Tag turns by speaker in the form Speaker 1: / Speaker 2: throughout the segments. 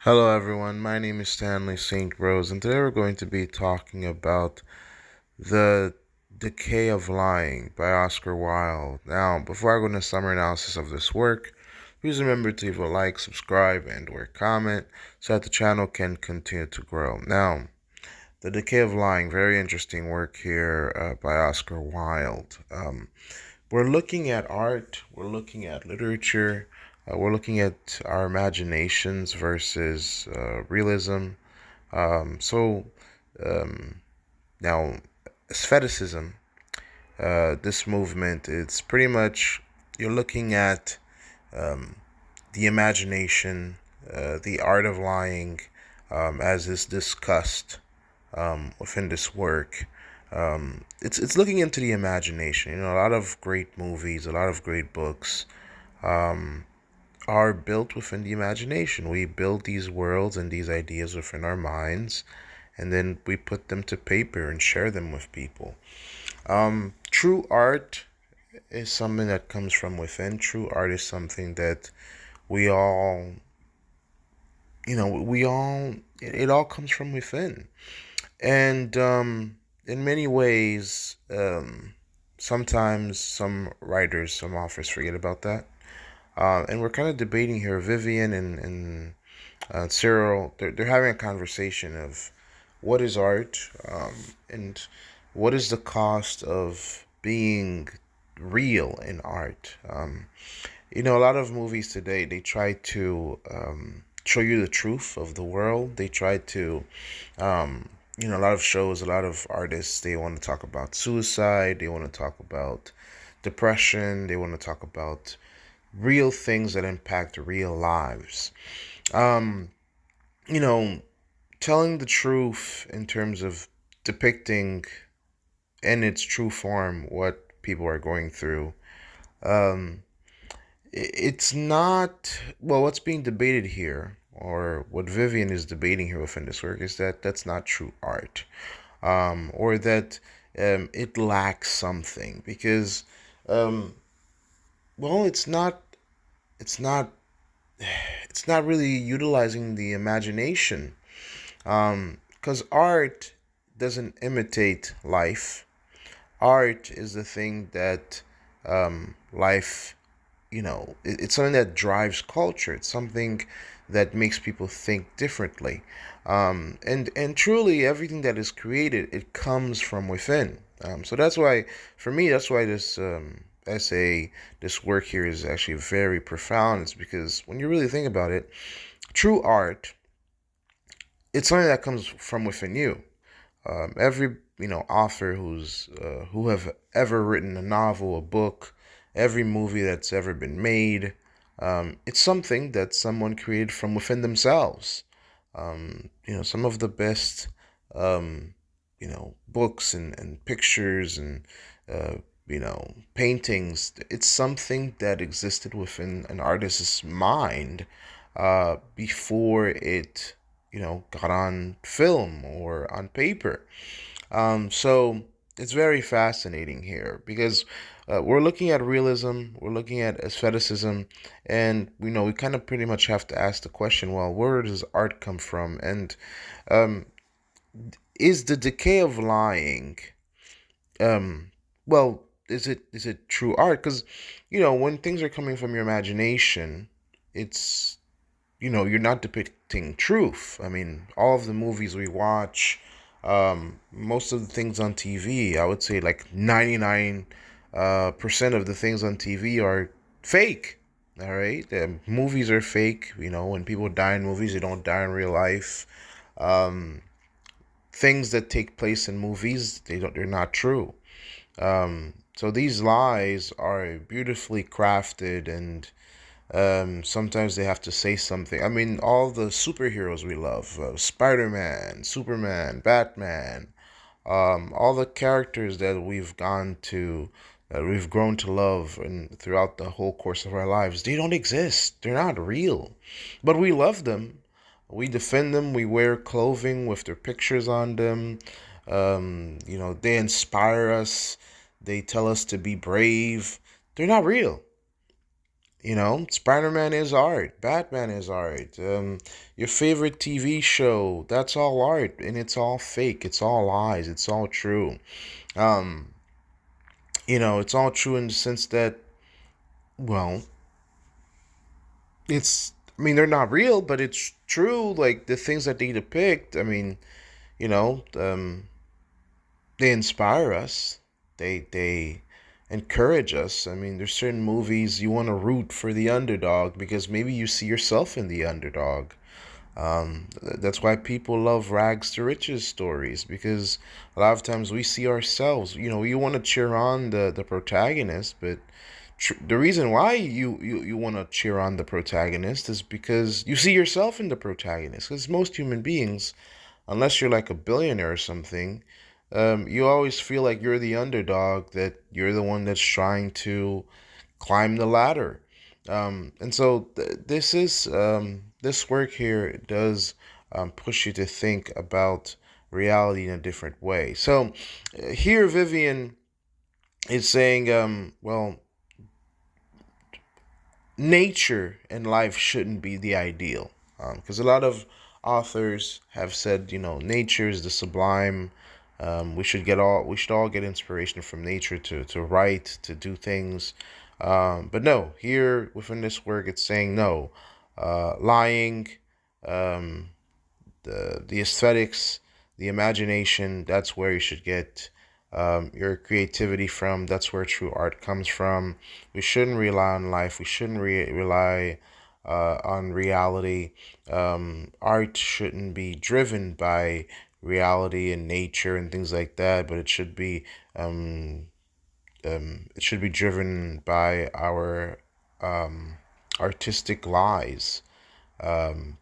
Speaker 1: Hello, everyone. My name is Stanley St. Rose, and today we're going to be talking about The Decay of Lying by Oscar Wilde. Now, before I go into summary analysis of this work, please remember to leave a like, subscribe, and/or comment so that the channel can continue to grow. Now, The Decay of Lying, very interesting work here by Oscar Wilde. We're looking at art, we're looking at literature, we're looking at our imaginations versus realism. So now, aestheticism, this movement, it's pretty much you're looking at the imagination, the art of lying, as is discussed within this work. It's looking into the imagination. You know, a lot of great movies, a lot of great books are built within the imagination. We build these worlds and these ideas within our minds, and then we put them to paper and share them with people. True art is something that comes from within. True art is something that we all, it all comes from within. And in many ways, sometimes some writers, some authors forget about that. And we're kind of debating here. Vivian and Cyril, they're having a conversation of what is art, and what is the cost of being real in art. A lot of movies today, they try to show you the truth of the world. They try to, a lot of shows, a lot of artists, they want to talk about suicide. They want to talk about depression. They want to talk about real things that impact real lives. Um, you know, Telling the truth in terms of depicting in its true form what people are going through. Um, it's not, well, what's being debated here, or what Vivian is debating here within this work, is that that's not true art, or that it lacks something because, um, well, it's not, it's not really utilizing the imagination, because art doesn't imitate life. Art is the thing that life, it's something that drives culture. It's something that makes people think differently. And truly, everything that is created, it comes from within. So that's why, for me, that's why this essay, this work here is actually very profound. It's because when you really think about it, true art, it's something that comes from within you. Every author who have ever written a novel, a book, every movie that's ever been made, it's something that someone created from within themselves. Some of the best books and pictures and paintings. It's something that existed within an artist's mind before it got on film or on paper. So it's very fascinating here because we're looking at realism, we're looking at aestheticism, and we kind of pretty much have to ask the question, well, where does art come from? And um, is the decay of lying, um, well, is it true art? Because when things are coming from your imagination, it's you're not depicting truth. I mean, all of the movies we watch, most of the things on TV, I would say like 99 percent of the things on TV are fake. All right, the movies are fake. When people die in movies, they don't die in real life. Um, Things that take place in movies, they're not true. So these lies are beautifully crafted, and sometimes they have to say something. I mean, all the superheroes we love, Spider-Man, Superman, Batman, all the characters that we've grown to love and throughout the whole course of our lives, they don't exist. They're not real. But we love them. We defend them. We wear clothing with their pictures on them. They inspire us. They tell us to be brave. They're not real. Spider-Man is art. Batman is art. Your favorite TV show, that's all art, and it's all fake. It's all lies. It's all true. Um, it's all true in the sense that, well, I mean, they're not real, but it's true. Like the things that they depict, I mean, you know, um, they inspire us. They encourage us. I mean, there's certain movies you want to root for the underdog because maybe you see yourself in the underdog. That's why people love rags to riches stories because a lot of times we see ourselves. You want to cheer on the protagonist, but the reason why you want to cheer on the protagonist is because you see yourself in the protagonist. Because most human beings, unless you're like a billionaire or something, you always feel like you're the underdog, that you're the one that's trying to climb the ladder. And so this work here does push you to think about reality in a different way. So here, Vivian is saying, well, nature and life shouldn't be the ideal, because a lot of authors have said, nature is the sublime. We should all get inspiration from nature to write, to do things. But no, here within this work, it's saying no. Lying, um, the aesthetics, the imagination. That's where you should get your creativity from. That's where true art comes from. We shouldn't rely on life. We shouldn't rely on reality. Art shouldn't be driven by reality and nature and things like that, but um, it should be driven by our artistic lies. And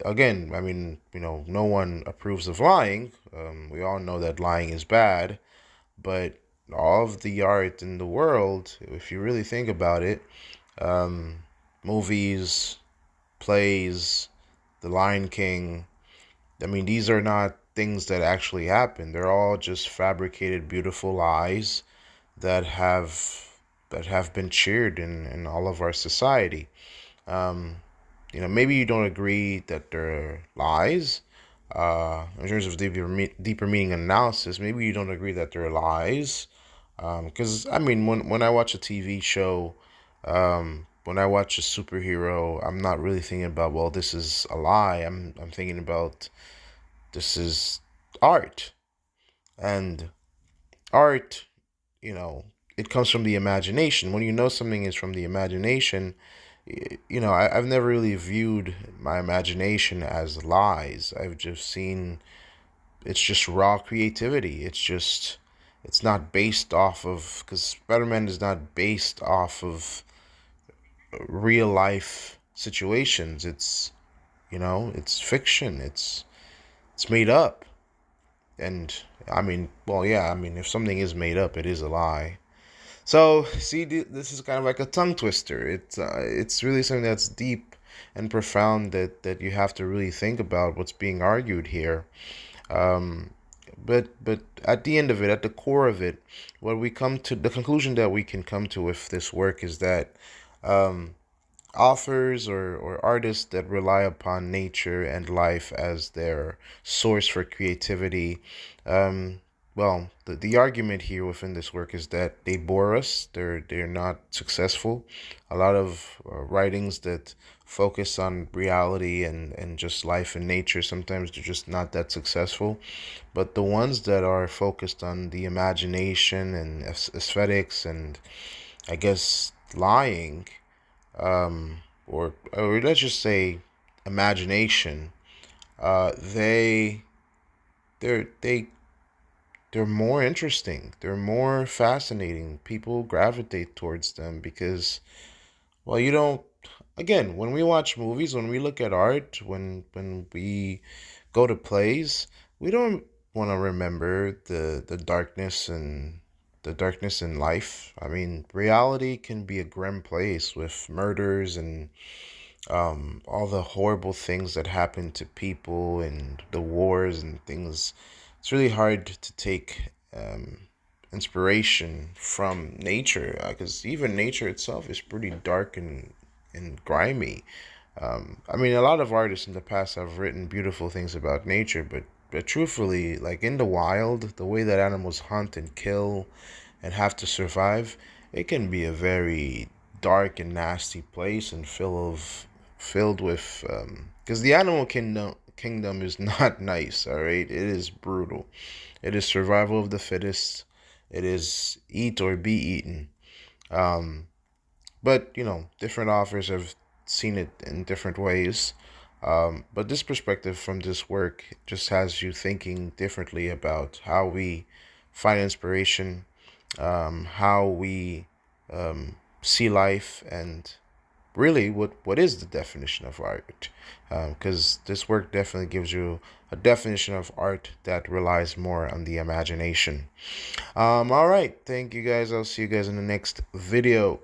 Speaker 1: again, I mean, no one approves of lying. We all know that lying is bad, but all of the art in the world, if you really think about it, um, movies, plays, The Lion King, I mean, these are not things that actually happen. They're all just fabricated, beautiful lies that have been cheered in all of our society. Um, Maybe you don't agree that they're lies. In terms of deeper meaning analysis, maybe you don't agree that they're lies. Because I mean, when I watch a TV show, when I watch a superhero, I'm not really thinking about, well, this is a lie. I'm thinking about, this is art, and art, you know, it comes from the imagination. When you know something is from the imagination, I've never really viewed my imagination as lies. I've just seen it's just raw creativity. It's not based off of, because Spider-Man is not based off of real life situations. It's fiction. It's made up. And I mean, well, yeah, I mean, if something is made up, it is a lie. So, see, this is kind of like a tongue twister. It's really something that's deep and profound, that you have to really think about what's being argued here. Um, but at the end of it, at the core of it, what we come to, the conclusion that we can come to with this work is that um, authors or artists that rely upon nature and life as their source for creativity, um, well, the argument here within this work is that they bore us. They're not successful. A lot of writings that focus on reality and just life and nature, sometimes they're just not that successful. But the ones that are focused on the imagination and aesthetics and, I guess, lying, or let's just say imagination, uh, they they're they they're more interesting. They're more fascinating. People gravitate towards them because, well, you don't. Again, when we watch movies, when we look at art, when we go to plays, we don't want to remember the darkness in life. I mean, reality can be a grim place with murders and all the horrible things that happen to people and the wars and things. It's really hard to take inspiration from nature, because even nature itself is pretty dark and and grimy. I mean, a lot of artists in the past have written beautiful things about nature, but truthfully, like in the wild, the way that animals hunt and kill and have to survive, it can be a very dark and nasty place and filled with because the animal kingdom is not nice. All right, it is brutal. It is survival of the fittest. It is eat or be eaten. Um, but different authors have seen it in different ways. But this perspective from this work just has you thinking differently about how we find inspiration, how we see life, and really what is the definition of art. Because this work definitely gives you a definition of art that relies more on the imagination. All right, thank you guys. I'll see you guys in the next video.